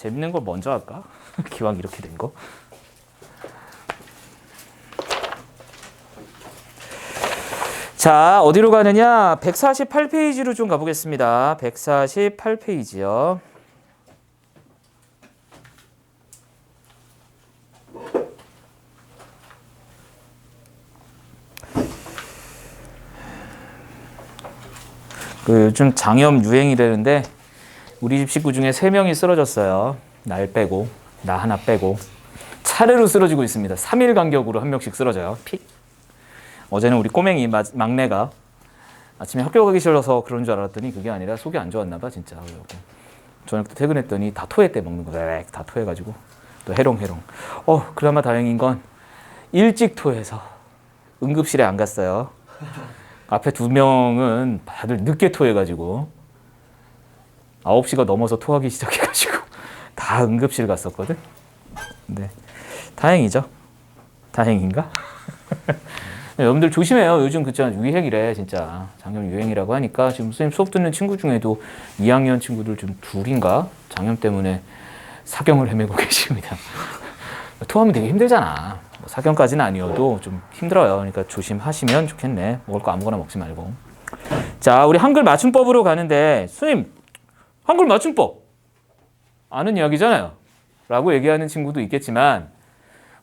재밌는 걸 먼저 할까? 기왕 이렇게 된 거. 자, 어디로 가느냐? 148페이지로 좀 가보겠습니다. 148페이지요. 요즘 장염 유행이라는데 우리 집 식구 중에 3명이 쓰러졌어요. 날 빼고, 나 하나 빼고. 차례로 쓰러지고 있습니다. 3일 간격으로 한 명씩 쓰러져요. 픽. 어제는 우리 꼬맹이 막내가 아침에 학교 가기 싫어서 그런 줄 알았더니 그게 아니라 속이 안 좋았나 봐 진짜. 저녁 때 퇴근했더니 다 토했대. 먹는 거 다 토해가지고 또 해롱해롱. 그나마 다행인 건 일찍 토해서 응급실에 안 갔어요. 앞에 2명은 다들 늦게 토해가지고 9시가 넘어서 토하기 시작해가지고 다 응급실 갔었거든. 근데 다행이죠. 다행인가? 여러분들 조심해요. 요즘 그쵸 유행이래 진짜. 장염 유행이라고 하니까 지금 선생님 수업 듣는 친구 중에도 2학년 친구들 좀 둘인가 장염 때문에 사경을 헤매고 계십니다. 토하면 되게 힘들잖아. 사경까지는 아니어도 좀 힘들어요. 그러니까 조심하시면 좋겠네. 먹을 거 아무거나 먹지 말고. 자, 우리 한글 맞춤법으로 가는데 선생님 한글 맞춤법 아는 이야기잖아요. 라고 얘기하는 친구도 있겠지만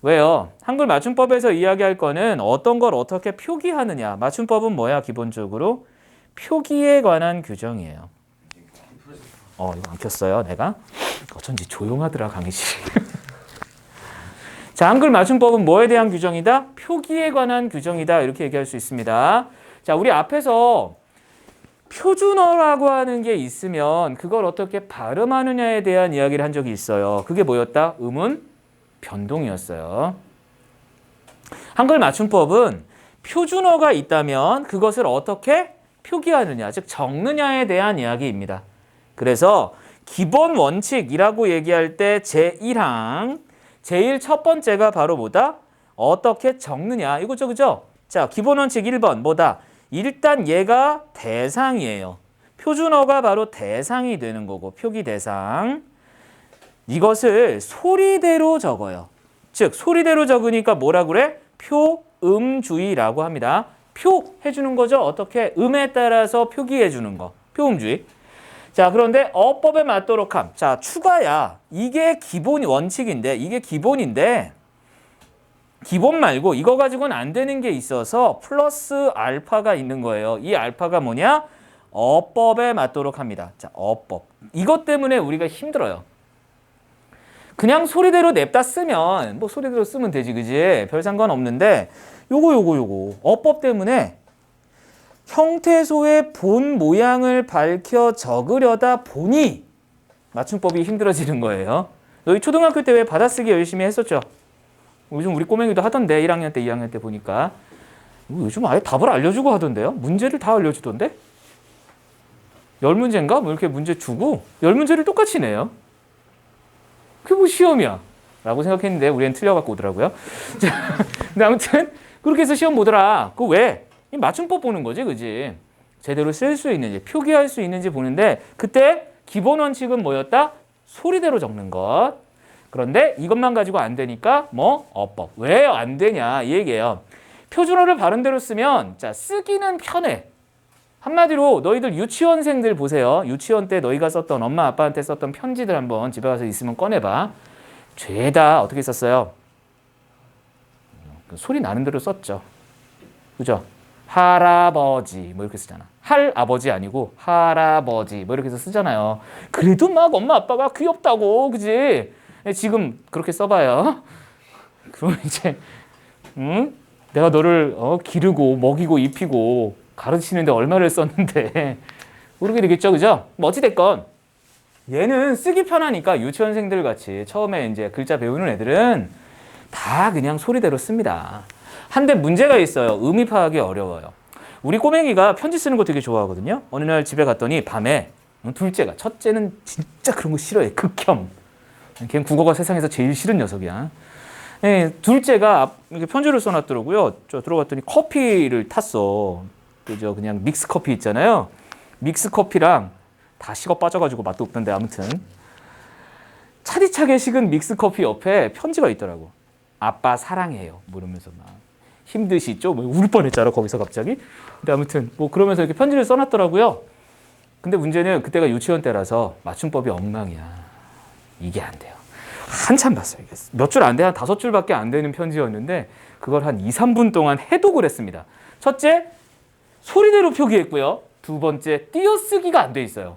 왜요? 한글 맞춤법에서 이야기할 거는 어떤 걸 어떻게 표기하느냐. 맞춤법은 뭐야? 기본적으로 표기에 관한 규정이에요. 이거 안 켰어요 내가? 어쩐지 조용하더라 강의실이. 자, 한글 맞춤법은 뭐에 대한 규정이다? 표기에 관한 규정이다. 이렇게 얘기할 수 있습니다. 자, 우리 앞에서 표준어라고 하는 게 있으면 그걸 어떻게 발음하느냐에 대한 이야기를 한 적이 있어요. 그게 뭐였다? 음은 변동이었어요. 한글 맞춤법은 표준어가 있다면 그것을 어떻게 표기하느냐, 즉 적느냐에 대한 이야기입니다. 그래서 기본 원칙이라고 얘기할 때 제1항, 제일 첫 번째가 바로 뭐다? 어떻게 적느냐, 이거죠, 그죠? 자, 기본 원칙 1번 뭐다? 일단 얘가 대상이에요. 표준어가 바로 대상이 되는 거고, 표기 대상. 이것을 소리대로 적어요. 즉 소리대로 적으니까 뭐라 그래? 표음주의라고 합니다. 표 해주는 거죠. 어떻게? 음에 따라서 표기해 주는 거. 표음주의. 자, 그런데 어법에 맞도록 함. 자, 추가야. 이게 기본 원칙인데, 이게 기본인데 기본 말고 이거 가지고는 안 되는 게 있어서 플러스 알파가 있는 거예요. 이 알파가 뭐냐? 어법에 맞도록 합니다. 자, 어법. 이것 때문에 우리가 힘들어요. 그냥 소리대로 냅다 쓰면 뭐 소리대로 쓰면 되지, 그지? 별 상관 없는데 요거 어법 때문에 형태소의 본 모양을 밝혀 적으려다 보니 맞춤법이 힘들어지는 거예요. 너희 초등학교 때 왜 받아쓰기 열심히 했었죠? 요즘 우리 꼬맹이도 하던데 1학년 때 2학년 때 보니까 요즘 아예 답을 알려주고 하던데요. 문제를 다 알려주던데. 10문제인가? 뭐 이렇게 문제 주고 10문제를 똑같이 내요. 그게 뭐 시험이야 라고 생각했는데 우리는 틀려갖고 오더라고요. 근데 아무튼 그렇게 해서 시험 보더라. 그 왜? 이 맞춤법 보는 거지, 그지? 제대로 쓸 수 있는지, 표기할 수 있는지 보는데 그때 기본 원칙은 뭐였다? 소리대로 적는 것. 그런데 이것만 가지고 안 되니까 뭐 어법. 왜 안 되냐 이 얘기예요. 표준어를 바른대로 쓰면 자 쓰기는 편해. 한마디로 너희들 유치원생들 보세요. 유치원 때 너희가 썼던 엄마 아빠한테 썼던 편지들 한번 집에 가서 있으면 꺼내봐. 죄다 어떻게 썼어요? 소리 나는 대로 썼죠. 그죠? 할아버지 뭐 이렇게 쓰잖아. 할아버지 아니고 할아버지 뭐 이렇게 해서 쓰잖아요. 그래도 막 엄마 아빠가 귀엽다고, 그지? 지금 그렇게 써봐요. 그럼 이제 내가 너를 기르고 먹이고 입히고 가르치는데 얼마를 썼는데 모르게 되겠죠, 그죠? 뭐 어찌됐건 얘는 쓰기 편하니까 유치원생들 같이 처음에 이제 글자 배우는 애들은 다 그냥 소리대로 씁니다. 한데 문제가 있어요. 의미 파악이 어려워요. 우리 꼬맹이가 편지 쓰는 거 되게 좋아하거든요. 어느 날 집에 갔더니 밤에 둘째가, 첫째는 진짜 그런 거 싫어해. 극혐. 걔는 국어가 세상에서 제일 싫은 녀석이야. 네, 둘째가 이렇게 편지를 써놨더라고요. 저 들어갔더니 커피를 탔어. 그죠? 그냥 믹스 커피 있잖아요. 믹스 커피랑 다 식어 빠져가지고 맛도 없던데 아무튼 차디차게 식은 믹스커피 옆에 편지가 있더라고. 아빠 사랑해요. 뭐 이러면서 막 힘드시죠? 뭐 울 뻔했잖아 거기서 갑자기. 근데 아무튼 뭐 그러면서 이렇게 편지를 써놨더라고요. 근데 문제는 그때가 유치원 때라서 맞춤법이 엉망이야. 이게 안 돼요. 한참 봤어요. 몇 줄 안 돼, 한 5줄밖에 안 되는 편지였는데 그걸 한 2, 3분 동안 해독을 했습니다. 첫째, 소리대로 표기했고요. 두 번째, 띄어쓰기가 안 돼 있어요.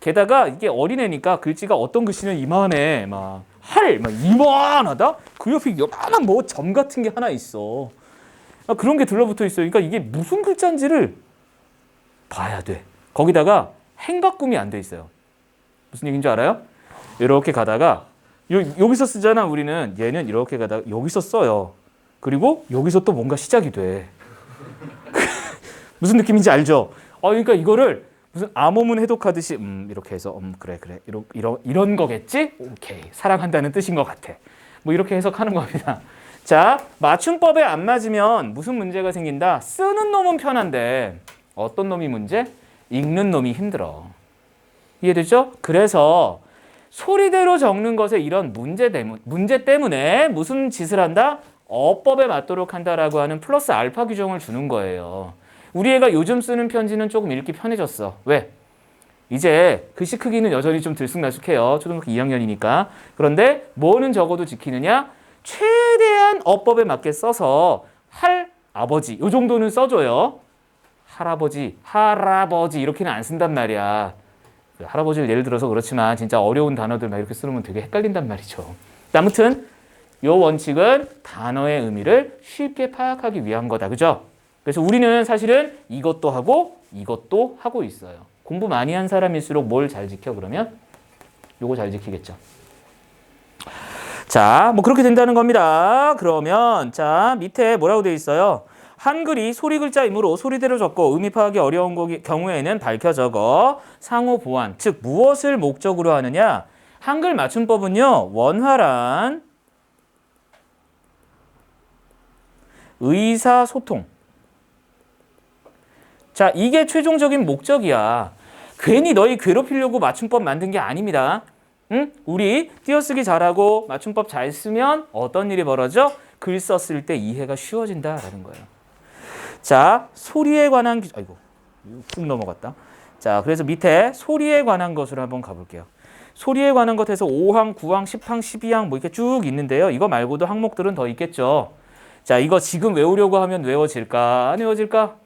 게다가 이게 어린애니까 글씨가 어떤 글씨는 이만해, 막 이만하다? 그 옆에 요만한 뭐 점 같은 게 하나 있어. 그런 게 둘러붙어 있어요. 그러니까 이게 무슨 글자인지를 봐야 돼. 거기다가 행각음이 안 돼 있어요. 무슨 얘기인 줄 알아요? 이렇게 가다가 여기서 쓰잖아. 우리는 얘는 이렇게 가다가 여기서 써요. 그리고 여기서 또 뭔가 시작이 돼. 무슨 느낌인지 알죠? 그러니까 이거를 무슨 암호문 해독하듯이 이렇게 해서 그래 이런 거겠지? 오케이, 사랑한다는 뜻인 것 같아. 뭐 이렇게 해석하는 겁니다. 자, 맞춤법에 안 맞으면 무슨 문제가 생긴다? 쓰는 놈은 편한데 어떤 놈이 문제? 읽는 놈이 힘들어. 이해되죠? 그래서 소리대로 적는 것에 이런 문제 때문에 무슨 짓을 한다? 어법에 맞도록 한다라고 하는 플러스 알파 규정을 주는 거예요. 우리 애가 요즘 쓰는 편지는 조금 읽기 편해졌어. 왜? 이제 글씨 크기는 여전히 좀 들쑥날쑥해요. 초등학교 2학년이니까. 그런데 뭐는 적어도 지키느냐? 최대한 어법에 맞게 써서 아버지 요 정도는 써줘요. 할아버지 이렇게는 안 쓴단 말이야. 할아버지를 예를 들어서 그렇지만 진짜 어려운 단어들 막 이렇게 쓰면 되게 헷갈린단 말이죠. 아무튼 요 원칙은 단어의 의미를 쉽게 파악하기 위한 거다. 그죠? 그래서 우리는 사실은 이것도 하고 있어요. 공부 많이 한 사람일수록 뭘 잘 지켜 그러면? 요거 잘 지키겠죠. 자, 뭐 그렇게 된다는 겁니다. 그러면 자, 밑에 뭐라고 돼 있어요? 한글이 소리 글자이므로 소리대로 적고 의미 파악이 어려운 경우에는 밝혀 적어 상호 보완, 즉 무엇을 목적으로 하느냐? 한글 맞춤법은요, 원활한 의사소통. 자, 이게 최종적인 목적이야. 괜히 너희 괴롭히려고 맞춤법 만든 게 아닙니다. 응? 우리 띄어쓰기 잘하고 맞춤법 잘 쓰면 어떤 일이 벌어져? 글 썼을 때 이해가 쉬워진다라는 거예요. 자, 소리에 관한 아이고, 훅 넘어갔다. 자, 그래서 밑에 소리에 관한 것으로 한번 가볼게요. 소리에 관한 것에서 5항, 9항, 10항, 12항 뭐 이렇게 쭉 있는데요. 이거 말고도 항목들은 더 있겠죠. 자, 이거 지금 외우려고 하면 외워질까? 안 외워질까?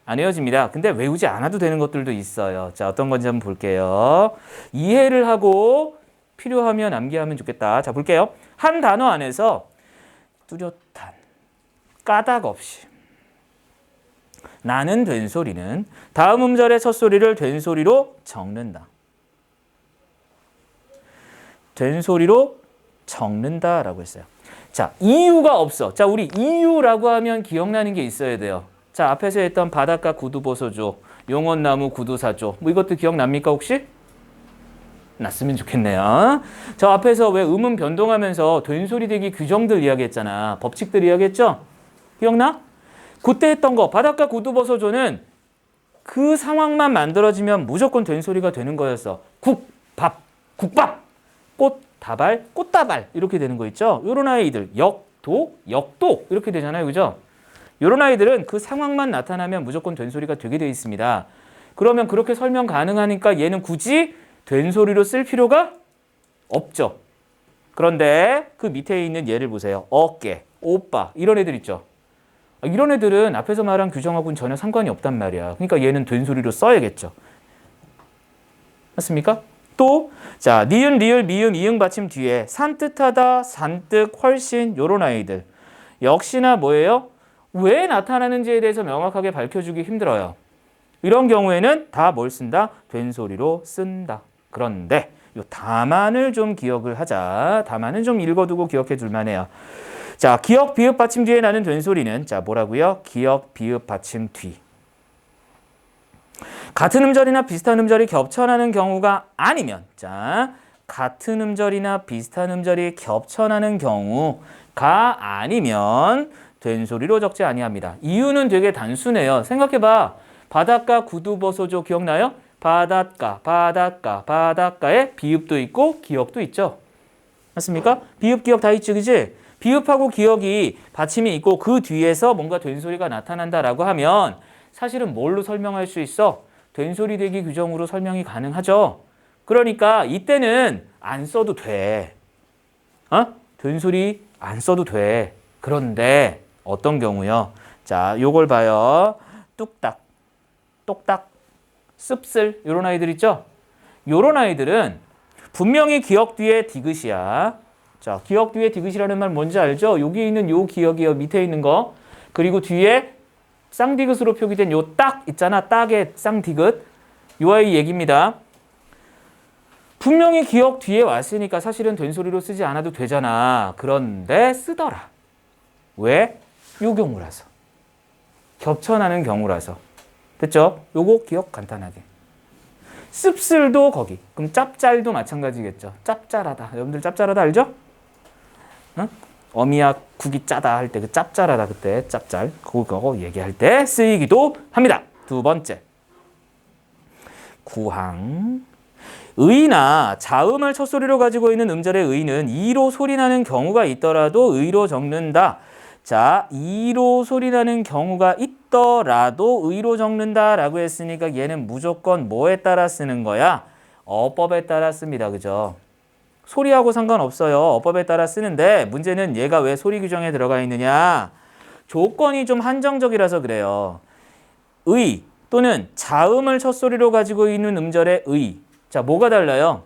안 외워집니다. 근데 외우지 않아도 되는 것들도 있어요. 자, 어떤 건지 한번 볼게요. 이해를 하고 필요하면 암기하면 좋겠다. 자, 볼게요. 한 단어 안에서 뚜렷한, 까닭 없이 나는 된소리는 다음 음절의 첫 소리를 된소리로 적는다. 된소리로 적는다라고 했어요. 자, 이유가 없어. 자, 우리 이유라고 하면 기억나는 게 있어야 돼요. 자, 앞에서 했던 바닷가 구두보소조, 용원나무 구두사조, 뭐 이것도 기억납니까 혹시? 났으면 좋겠네요. 저 앞에서 왜 음은 변동하면서 된소리 되기 규정들 이야기했잖아. 법칙들 이야기했죠? 기억나? 그때 했던 거 바닷가 구두버섯조는 그 상황만 만들어지면 무조건 된소리가 되는 거였어. 국밥, 꽃다발, 꽃다발 이렇게 되는 거 있죠. 요런 아이들 역도 이렇게 되잖아요. 그죠? 요런 아이들은 그 상황만 나타나면 무조건 된소리가 되게 돼 있습니다. 그러면 그렇게 설명 가능하니까 얘는 굳이 된소리로 쓸 필요가 없죠. 그런데 그 밑에 있는 얘를 보세요. 어깨, 오빠 이런 애들 있죠. 이런 애들은 앞에서 말한 규정하고는 전혀 상관이 없단 말이야. 그러니까 얘는 된소리로 써야겠죠. 맞습니까? 또, 자, 니은, 리을, 미음, 이응 받침 뒤에 산뜻하다, 산뜻, 훨씬 요런 아이들. 역시나 뭐예요? 왜 나타나는지에 대해서 명확하게 밝혀주기 힘들어요. 이런 경우에는 다 뭘 쓴다? 된소리로 쓴다. 그런데 요 다만을 좀 기억을 하자. 다만은 좀 읽어두고 기억해 줄 만해요. 자, 기역, 비읍, 받침 뒤에 나는 된소리는 자, 뭐라고요? 기역, 비읍, 받침 뒤. 같은 음절이나 비슷한 음절이 겹쳐나는 경우가 아니면 자, 같은 음절이나 비슷한 음절이 겹쳐나는 경우가 아니면 된소리로 적지 아니합니다. 이유는 되게 단순해요. 생각해봐. 바닷가 구두버소조 기억나요? 바닷가에 비읍도 있고 기역도 있죠. 맞습니까? 비읍, 기역 다 있지, 그지? 비읍하고 기역이 받침이 있고 그 뒤에서 뭔가 된소리가 나타난다라고 하면 사실은 뭘로 설명할 수 있어? 된소리 대기 규정으로 설명이 가능하죠. 그러니까 이때는 안 써도 돼. 된소리 안 써도 돼. 그런데 어떤 경우요? 자, 요걸 봐요. 뚝딱, 똑딱, 씁쓸 요런 아이들 있죠? 요런 아이들은 분명히 기역 뒤에 디귿이야. 자, 기역 뒤에 디귿이라는 말 뭔지 알죠? 여기 있는 요 기역이요. 밑에 있는 거. 그리고 뒤에 쌍디귿으로 표기된 요 딱 있잖아. 딱의 쌍디귿. 요 아이 얘기입니다. 분명히 기역 뒤에 왔으니까 사실은 된소리로 쓰지 않아도 되잖아. 그런데 쓰더라. 왜? 요 경우라서. 겹쳐나는 경우라서. 됐죠? 요거 기억 간단하게. 씁쓸도 거기. 그럼 짭짤도 마찬가지겠죠. 짭짤하다. 여러분들 짭짤하다 알죠? 응? 어미야 국이 짜다 할 때 그 짭짤하다 그때 짭짤 그거 얘기할 때 쓰이기도 합니다. 두 번째. 구항. 의나 자음을 첫 소리로 가지고 있는 음절의 의는 이로 소리나는 경우가 있더라도 의로 적는다. 자, 이로 소리나는 경우가 있더라도 의로 적는다라고 했으니까 얘는 무조건 뭐에 따라 쓰는 거야? 어법에 따라 씁니다. 그죠? 소리하고 상관없어요. 어법에 따라 쓰는데 문제는 얘가 왜 소리 규정에 들어가 있느냐? 조건이 좀 한정적이라서 그래요. 의 또는 자음을 첫 소리로 가지고 있는 음절의 의. 자, 뭐가 달라요?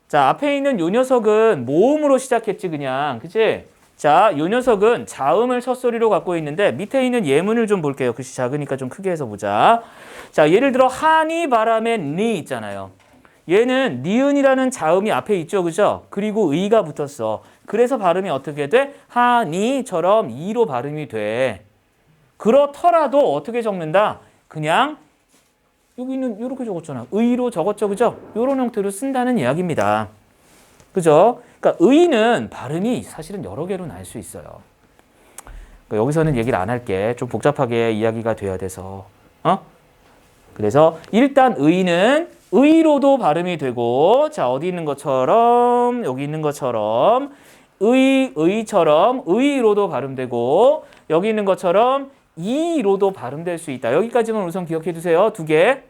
자, 앞에 있는 요 녀석은 모음으로 시작했지 그냥. 그치? 자, 요 녀석은 자음을 첫 소리로 갖고 있는데 밑에 있는 예문을 좀 볼게요. 글씨 작으니까 좀 크게 해서 보자. 자, 예를 들어 하니 바람에 니 있잖아요. 얘는 니은이라는 자음이 앞에 있죠. 그죠? 그리고 의가 붙었어. 그래서 발음이 어떻게 돼? 하니처럼 이로 발음이 돼. 그렇더라도 어떻게 적는다? 그냥 여기는 이렇게 적었잖아. 의로 적었죠. 그죠? 이런 형태로 쓴다는 이야기입니다. 그죠? 그러니까 의는 발음이 사실은 여러 개로 날 수 있어요. 그러니까 여기서는 얘기를 안 할게. 좀 복잡하게 이야기가 돼야 돼서. 그래서 일단 의는 의로도 발음이 되고, 자, 어디 있는 것처럼, 여기 있는 것처럼, 의처럼 의로도 발음되고, 여기 있는 것처럼 이로도 발음될 수 있다. 여기까지만 우선 기억해 두세요. 두 개.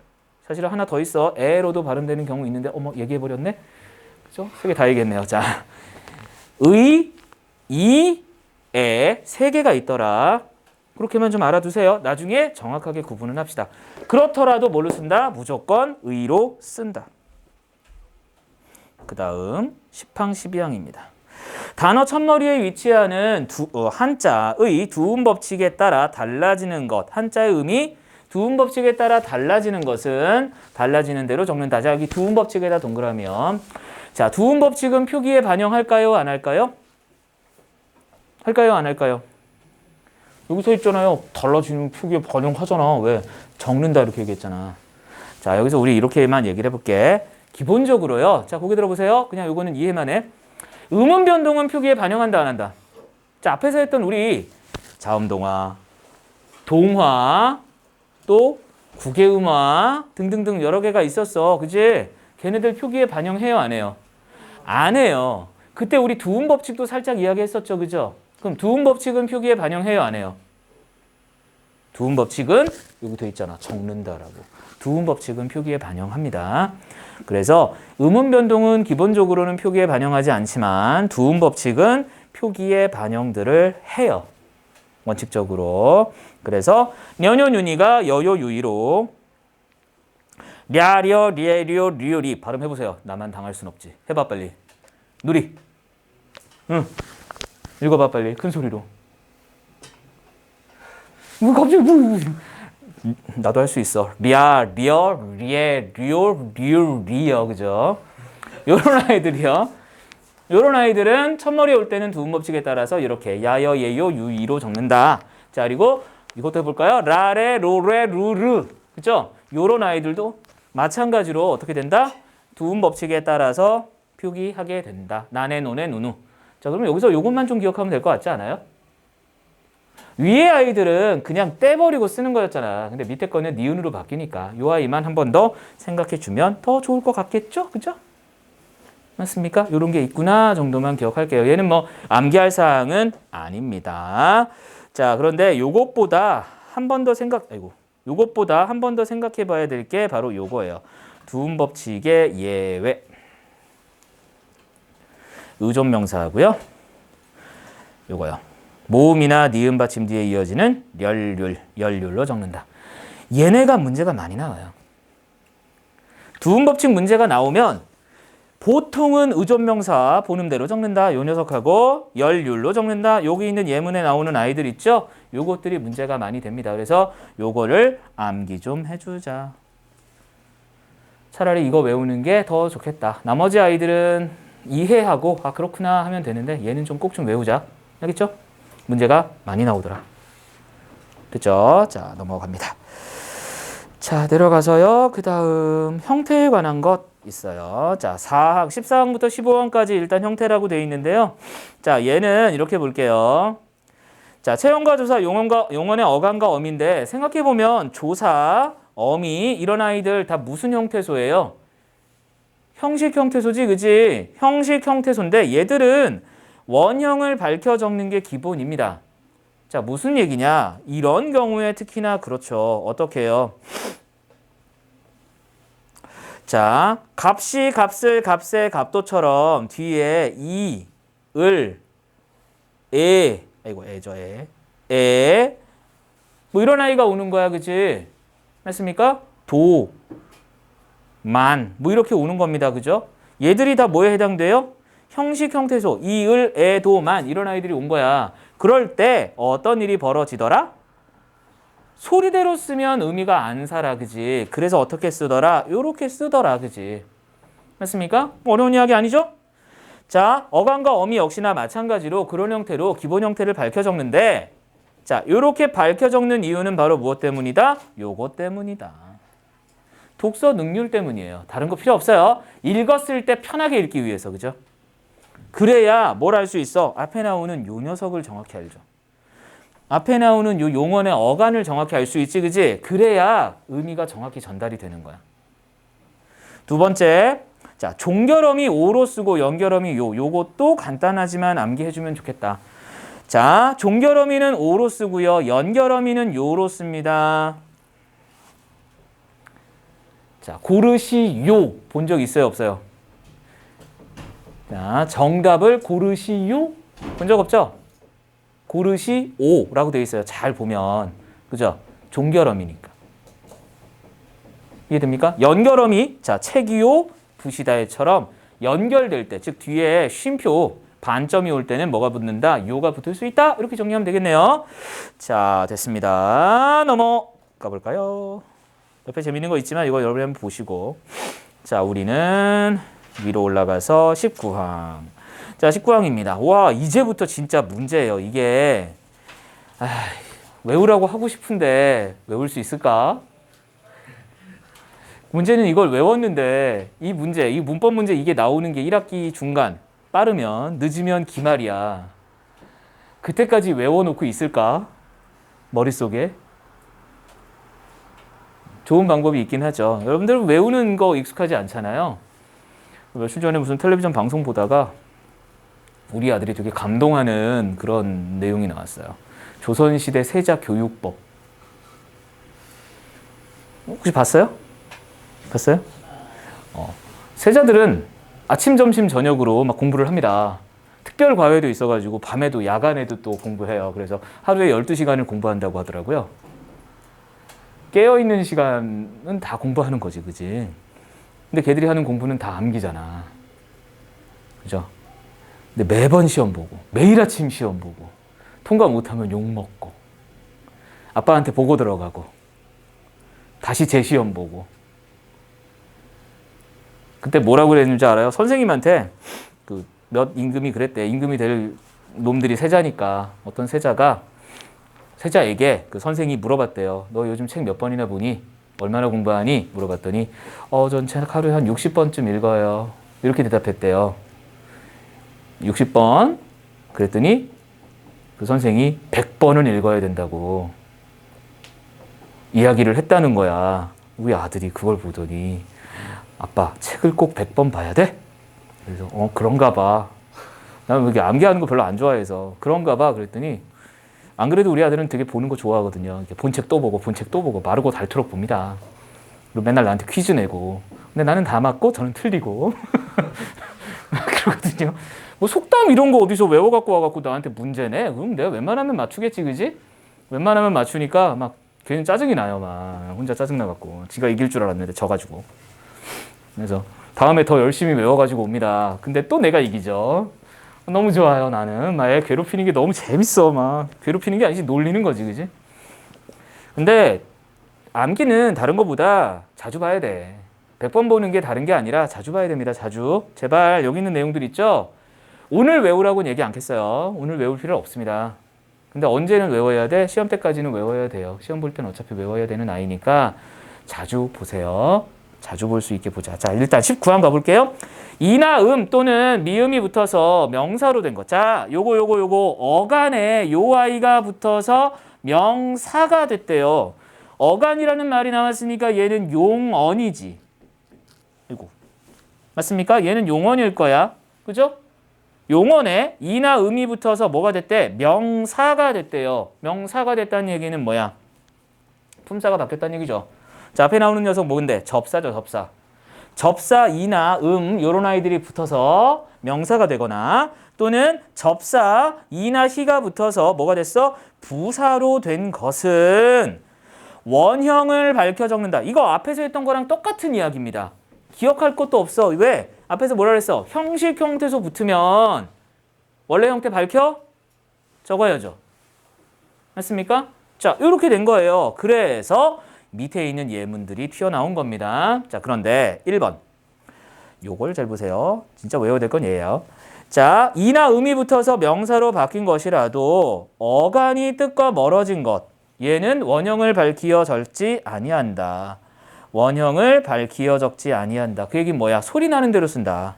사실은 하나 더 있어. 에로도 발음되는 경우 있는데, 어머, 얘기해버렸네? 그죠? 세 개 다 얘기했네요. 자, 의, 이, 에, 세 개가 있더라. 그렇게만 좀 알아두세요. 나중에 정확하게 구분을 합시다. 그렇더라도 뭘로 쓴다? 무조건 의로 쓴다. 그 다음 10항 12항입니다. 단어 첫머리에 위치하는 한자의 두음 법칙에 따라 달라지는 것. 한자의 음이 두음 법칙에 따라 달라지는 것은 달라지는 대로 적는다. 자, 여기 두음 법칙에다 동그라면. 자, 두음 법칙은 표기에 반영할까요? 안 할까요? 할까요? 안 할까요? 여기 서 있잖아요. 달라지는 표기에 반영하잖아. 왜? 적는다 이렇게 얘기했잖아. 자, 여기서 우리 이렇게만 얘기를 해볼게. 기본적으로요. 자, 고개 들어보세요. 그냥 요거는 이해만 해. 음운 변동은 표기에 반영한다 안 한다? 자, 앞에서 했던 우리 자음동화, 동화, 또 구개음화 등등등 여러 개가 있었어. 그치? 걔네들 표기에 반영해요 안 해요? 안 해요. 그때 우리 두음 법칙도 살짝 이야기했었죠. 그죠? 그럼 두음 법칙은 표기에 반영해요 안 해요? 두음 법칙은 여기 돼 있잖아. 적는다라고. 두음 법칙은 표기에 반영합니다. 그래서 음운 변동은 기본적으로는 표기에 반영하지 않지만 두음 법칙은 표기에 반영들을 해요. 원칙적으로. 그래서 녀녀윤이가 여요유이로 랴려 리에리오 리오리 발음해보세요. 나만 당할 순 없지. 해봐 빨리. 누리. 응. 읽어봐 빨리. 큰 소리로. 뭐 갑자기 뭐 나도 할 수 있어. 리아, 리어, 리에, 리오, 리오, 리어. 그죠? 요런 아이들이요. 요런 아이들은 첫머리에 올 때는 두음 법칙에 따라서 이렇게 야여, 예요, 유이로 적는다. 자, 그리고 이것도 해볼까요? 라레, 로레, 루르. 그죠? 요런 아이들도 마찬가지로 어떻게 된다? 두음 법칙에 따라서 표기하게 된다. 나네, 노네, 누누. 자, 그러면 여기서 요것만 좀 기억하면 될 것 같지 않아요? 위에 아이들은 그냥 떼버리고 쓰는 거였잖아. 근데 밑에 거는 니은으로 바뀌니까 요 아이만 한 번 더 생각해 주면 더 좋을 것 같겠죠? 그죠? 맞습니까? 이런 게 있구나 정도만 기억할게요. 얘는 뭐 암기할 사항은 아닙니다. 자, 그런데 요것보다 한 번 더 생각해 봐야 될 게 바로 요거예요. 두음 법칙의 예외. 의존명사하고요. 요거요. 모음이나 니은 받침 뒤에 이어지는 열률로 적는다. 얘네가 문제가 많이 나와요. 두음 법칙 문제가 나오면 보통은 의존명사 본음대로 적는다. 요 녀석하고 열률로 적는다. 여기 있는 예문에 나오는 아이들 있죠? 요것들이 문제가 많이 됩니다. 그래서 요거를 암기 좀 해주자. 차라리 이거 외우는 게 더 좋겠다. 나머지 아이들은 이해하고 아 그렇구나 하면 되는데 얘는 좀 꼭 좀 외우자. 알겠죠? 문제가 많이 나오더라. 됐죠? 자, 넘어갑니다. 자, 내려가서요. 그 다음 형태에 관한 것 있어요. 자, 4항, 14항부터 15항까지 일단 형태라고 되어 있는데요. 자, 얘는 이렇게 볼게요. 자, 체형과 조사, 용언의 어감과 어미인데 생각해보면 조사, 어미 이런 아이들 다 무슨 형태소예요? 형식 형태소지, 그지? 형식 형태소인데 얘들은 원형을 밝혀 적는 게 기본입니다. 자, 무슨 얘기냐? 이런 경우에 특히나 그렇죠. 어떻게 해요? 자, 값이 값을 값의 값도처럼 뒤에 이, 을, 뭐 이런 아이가 오는 거야, 그치? 맞습니까? 도, 만, 뭐 이렇게 오는 겁니다, 그죠? 얘들이 다 뭐에 해당돼요? 형식 형태소, 이, 을, 도, 만 이런 아이들이 온 거야. 그럴 때 어떤 일이 벌어지더라? 소리대로 쓰면 의미가 안 살아, 그지? 그래서 어떻게 쓰더라? 요렇게 쓰더라, 그지? 맞습니까? 어려운 이야기 아니죠? 자, 어감과 어미 역시나 마찬가지로 그런 형태로 기본 형태를 밝혀 적는데 자, 요렇게 밝혀 적는 이유는 바로 무엇 때문이다? 요것 때문이다. 독서 능률 때문이에요. 다른 거 필요 없어요. 읽었을 때 편하게 읽기 위해서, 그죠? 그래야 뭘 알 수 있어? 앞에 나오는 요 녀석을 정확히 알죠. 앞에 나오는 요 용언의 어간을 정확히 알 수 있지, 그지? 그래야 의미가 정확히 전달이 되는 거야. 두 번째, 자, 종결음이 오로 쓰고 연결음이 요것도 간단하지만 암기해주면 좋겠다. 자, 종결음이는 오로 쓰고요, 연결음이는 요로 씁니다. 자, 고르시요 본 적 있어요, 없어요? 자, 정답을 고르시요 본 적 없죠? 고르시오라고 되어 있어요. 잘 보면. 그죠? 종결음이니까. 이해됩니까? 연결음이 자, 책이요, 부시다에처럼 연결될 때, 즉 뒤에 쉼표, 반점이 올 때는 뭐가 붙는다? 요가 붙을 수 있다. 이렇게 정리하면 되겠네요. 자, 됐습니다. 넘어가 볼까요? 옆에 재밌는 거 있지만 이거 여러분이 한번 보시고. 자, 우리는 위로 올라가서 19항. 자, 19항입니다. 와, 이제부터 진짜 문제예요. 이게 외우라고 하고 싶은데 외울 수 있을까? 문제는 이걸 외웠는데 이 문제, 이 문법 문제 이게 나오는 게 1학기 중간, 빠르면 늦으면 기말이야. 그때까지 외워놓고 있을까? 머릿속에? 좋은 방법이 있긴 하죠. 여러분들 외우는 거 익숙하지 않잖아요. 며칠 전에 무슨 텔레비전 방송 보다가 우리 아들이 되게 감동하는 그런 내용이 나왔어요. 조선시대 세자교육법. 혹시 봤어요? 봤어요? 세자들은 아침, 점심, 저녁으로 막 공부를 합니다. 특별 과외도 있어가지고 밤에도 야간에도 또 공부해요. 그래서 하루에 12시간을 공부한다고 하더라고요. 깨어있는 시간은 다 공부하는 거지, 그지? 근데 걔들이 하는 공부는 다 암기잖아. 그죠? 근데 매번 시험 보고, 매일 아침 시험 보고, 통과 못하면 욕먹고, 아빠한테 보고 들어가고, 다시 재시험 보고. 그때 뭐라고 그랬는지 알아요? 선생님한테 그 몇 임금이 그랬대. 임금이 될 놈들이 세자니까 어떤 세자가 세자에게 그 선생이 물어봤대요. 너 요즘 책 몇 번이나 보니? 얼마나 공부하니? 물어봤더니 전 책 하루에 한 60번쯤 읽어요. 이렇게 대답했대요. 60번? 그랬더니 그 선생이 100번은 읽어야 된다고 이야기를 했다는 거야. 우리 아들이 그걸 보더니 아빠, 책을 꼭 100번 봐야 돼? 그래서 그런가 봐. 나는 이렇게 암기하는 거 별로 안 좋아해서 그런가 봐 그랬더니 안 그래도 우리 아들은 되게 보는 거 좋아하거든요. 이렇게 본책 또 보고 본책 또 보고 마르고 닳도록 봅니다. 그리고 맨날 나한테 퀴즈 내고 근데 나는 다 맞고 저는 틀리고 그러거든요. 뭐 속담 이런 거 어디서 외워 갖고 와갖고 나한테 문제 내? 그럼 내가 웬만하면 맞추겠지, 그지? 웬만하면 맞추니까 막 괜히 짜증이 나요, 막 혼자 짜증 나갖고 지가 이길 줄 알았는데 져가지고. 그래서 다음에 더 열심히 외워가지고 옵니다. 근데 또 내가 이기죠. 너무 좋아요, 나는. 막 애 괴롭히는 게 너무 재밌어, 막 괴롭히는 게 아니지 놀리는 거지, 그지? 근데 암기는 다른 거보다 자주 봐야 돼. 100번 보는 게 다른 게 아니라 자주 봐야 됩니다. 자주. 제발 여기 있는 내용들 있죠? 오늘 외우라고는 얘기 않겠어요. 오늘 외울 필요 없습니다. 근데 언제는 외워야 돼? 시험 때까지는 외워야 돼요. 시험 볼 때는 어차피 외워야 되는 아이니까 자주 보세요. 자주 볼 수 있게 보자. 자, 일단 19항 가볼게요. 이나 또는 미음이 붙어서 명사로 된 것. 자, 요거 어간에 요 아이가 붙어서 명사가 됐대요. 어간이라는 말이 나왔으니까 얘는 용언이지. 이거 맞습니까? 얘는 용언일 거야. 그죠? 용언에 이나 이 붙어서 뭐가 됐대? 명사가 됐대요. 명사가 됐다는 얘기는 뭐야? 품사가 바뀌었다는 얘기죠. 자, 앞에 나오는 녀석 뭔데? 접사죠, 접사. 접사, 이나 요런 아이들이 붙어서 명사가 되거나 또는 접사, 이나 희가 붙어서 뭐가 됐어? 부사로 된 것은 원형을 밝혀 적는다. 이거 앞에서 했던 거랑 똑같은 이야기입니다. 기억할 것도 없어. 왜? 앞에서 뭐라 그랬어? 형식 형태소 붙으면 원래 형태 밝혀? 적어야죠. 맞습니까? 자, 이렇게 된 거예요. 그래서 밑에 있는 예문들이 튀어나온 겁니다. 자, 그런데 1번. 요걸 잘 보세요. 진짜 외워야 될 건 얘예요. 자, 이나 이 붙어서 명사로 바뀐 것이라도 어간이 뜻과 멀어진 것. 얘는 원형을 밝히어 적지 아니한다. 원형을 밝히어 적지 아니한다. 그 얘기는 뭐야? 소리 나는 대로 쓴다.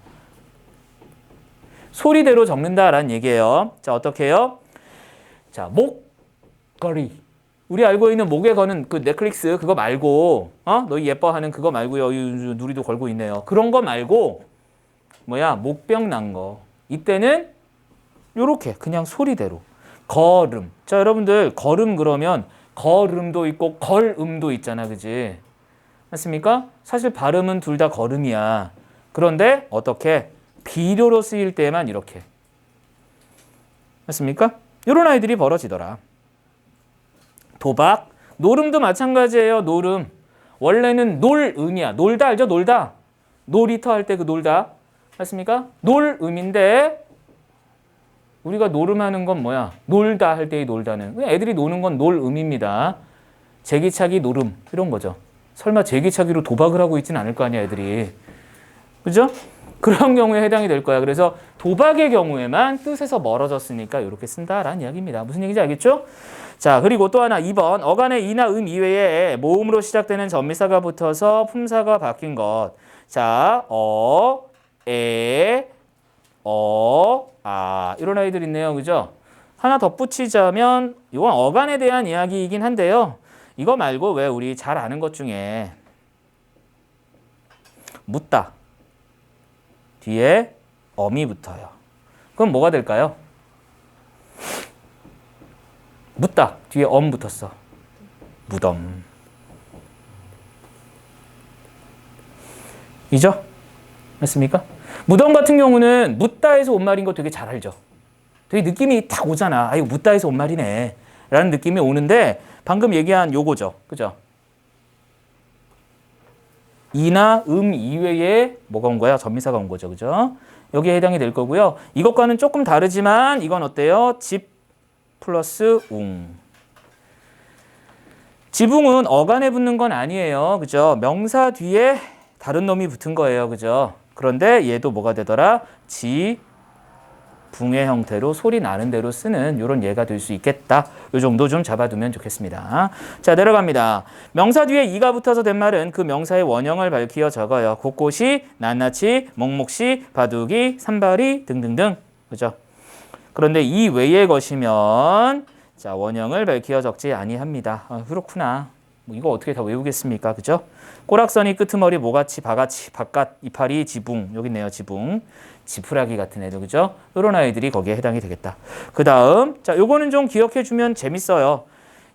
소리대로 적는다라는 얘기예요. 자, 어떻게 해요? 자, 목걸이. 우리 알고 있는 목에 거는 그 넷클릭스 그거 말고 너희 예뻐하는 그거 말고요. 누리도 걸고 있네요. 그런 거 말고 뭐야? 목병 난 거. 이때는 요렇게 그냥 소리대로. 걸음. 자, 여러분들 걸음 그러면 걸음도 있고 걸음도 있잖아. 그지? 맞습니까? 사실 발음은 둘 다 걸음이야. 그런데 어떻게? 비료로 쓰일 때만 이렇게. 맞습니까? 이런 아이들이 벌어지더라. 도박. 노름도 마찬가지예요. 노름. 원래는 놀음이야. 놀다 알죠? 놀다. 놀이터 할 때 그 놀다. 맞습니까? 놀음인데 우리가 노름하는 건 뭐야? 놀다 할 때의 놀다는. 애들이 노는 건 놀음입니다. 제기차기 노름 이런 거죠. 설마 제기차기로 도박을 하고 있지는 않을 거 아니야, 애들이. 그죠? 그런 경우에 해당이 될 거야. 그래서 도박의 경우에만 뜻에서 멀어졌으니까 이렇게 쓴다라는 이야기입니다. 무슨 얘기인지 알겠죠? 자, 그리고 또 하나 2번. 어간에 이나 이외에 모음으로 시작되는 전미사가 붙어서 품사가 바뀐 것. 자, 이런 아이들 있네요. 그죠? 하나 덧붙이자면 이건 어간에 대한 이야기이긴 한데요. 이거 말고 왜 우리 잘 아는 것 중에 묻다 뒤에 엄이 붙어요. 그럼 뭐가 될까요? 묻다 뒤에 엄 붙었어. 무덤. 이죠? 맞습니까? 무덤 같은 경우는 묻다에서 온 말인 거 되게 잘 알죠. 되게 느낌이 탁 오잖아. 이거 묻다에서 온 말이네 라는 느낌이 오는데 방금 얘기한 요거죠. 그죠? 이나 이외에 뭐가 온 거야? 전미사가 온 거죠. 그죠? 여기에 해당이 될 거고요. 이것과는 조금 다르지만 이건 어때요? 집 플러스 웅. 지붕은 어간에 붙는 건 아니에요. 그죠? 명사 뒤에 다른 놈이 붙은 거예요. 그죠? 그런데 얘도 뭐가 되더라? 붕의 형태로 소리 나는 대로 쓰는 이런 예가 될 수 있겠다. 이 정도 좀 잡아두면 좋겠습니다. 자, 내려갑니다. 명사 뒤에 이가 붙어서 된 말은 그 명사의 원형을 밝히어 적어요. 곳곳이, 낱낱이, 목목시, 바둑이, 산발이 등등등. 그죠? 그런데 이 외의 것이면 자, 원형을 밝히어 적지 아니합니다. 그렇구나. 뭐 이거 어떻게 다 외우겠습니까? 그죠? 꼬락서니 끄트머리 모가치 바가치 바깥 이파리 지붕 여기 있네요. 지붕. 지푸라기 같은 애들, 그죠? 이런 아이들이 거기에 해당이 되겠다. 그 다음, 자, 요거는 좀 기억해주면 재밌어요.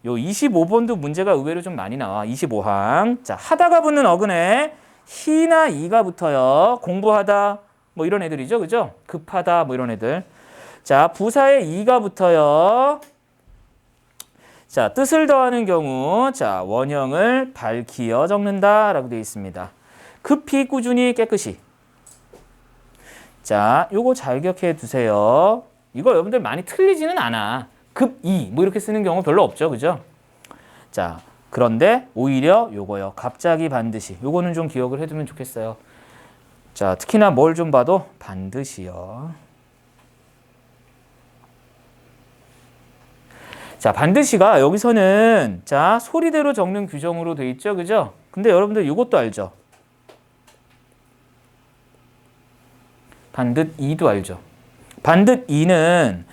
요 25번도 문제가 의외로 좀 많이 나와. 25항. 자, 하다가 붙는 어근에 히나 이가 붙어요. 공부하다, 뭐 이런 애들이죠, 그죠? 급하다, 뭐 이런 애들. 자, 부사에 이가 붙어요. 자, 뜻을 더하는 경우, 자, 원형을 밝히어 적는다라고 되어 있습니다. 급히, 꾸준히, 깨끗이. 자, 요거 잘 기억해 두세요. 이거 여러분들 많이 틀리지는 않아. 급이 뭐 이렇게 쓰는 경우 별로 없죠, 그죠? 자, 그런데 오히려 요거요. 갑자기, 반드시. 요거는 좀 기억을 해두면 좋겠어요. 자, 특히나 뭘 좀 봐도 반드시요. 자, 반드시가 여기서는 자, 소리대로 적는 규정으로 돼 있죠, 그죠? 근데 여러분들 이것도 알죠? 반듯 이도 알죠? 반듯 이는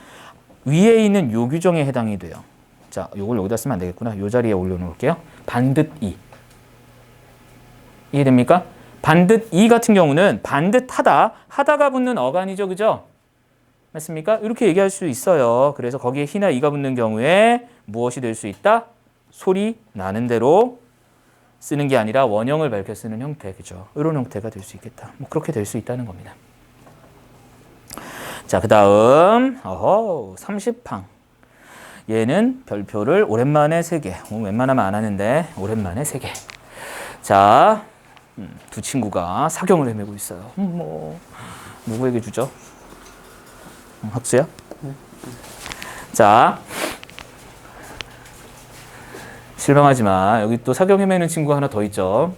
위에 있는 요 규정에 해당이 돼요. 자, 요걸 여기다 쓰면 안 되겠구나. 요 자리에 올려놓을게요. 반듯 이. 이해됩니까? 반듯 이 같은 경우는 반듯하다, 하다가 붙는 어간이죠, 그죠? 맞습니까? 이렇게 얘기할 수 있어요. 그래서 거기에 히나 이가 붙는 경우에 무엇이 될 수 있다? 소리 나는 대로 쓰는 게 아니라 원형을 밝혀 쓰는 형태, 그죠? 이런 형태가 될 수 있겠다. 뭐 그렇게 될 수 있다는 겁니다. 자, 그 다음 30항. 얘는 별표를 오랜만에 3개. 웬만하면 안 하는데 오랜만에 3개. 자, 두 친구가 사경을 헤매고 있어요. 누구에게 주죠? 학수야? 자, 실망하지 마. 여기 또 사경 헤매는 친구 하나 더 있죠.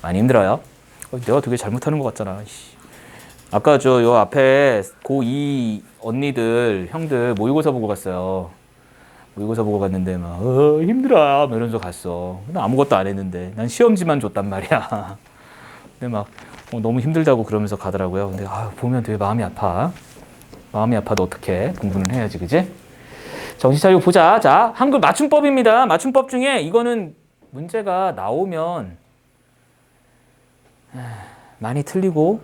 많이 힘들어요. 내가 되게 잘못하는 것 같잖아. 아까 저 요 앞에 고2 언니들, 형들 모의고사 보고 갔어요. 모의고사 보고 갔는데 막 힘들어 막 이러면서 갔어. 나 아무것도 안 했는데 난 시험지만 줬단 말이야. 근데 막 너무 힘들다고 그러면서 가더라고요. 근데 보면 되게 마음이 아파. 마음이 아파도 어떡해. 공부는 해야지, 그지? 정신 차리고 보자. 자, 한글 맞춤법입니다. 맞춤법 중에 이거는 문제가 나오면 많이 틀리고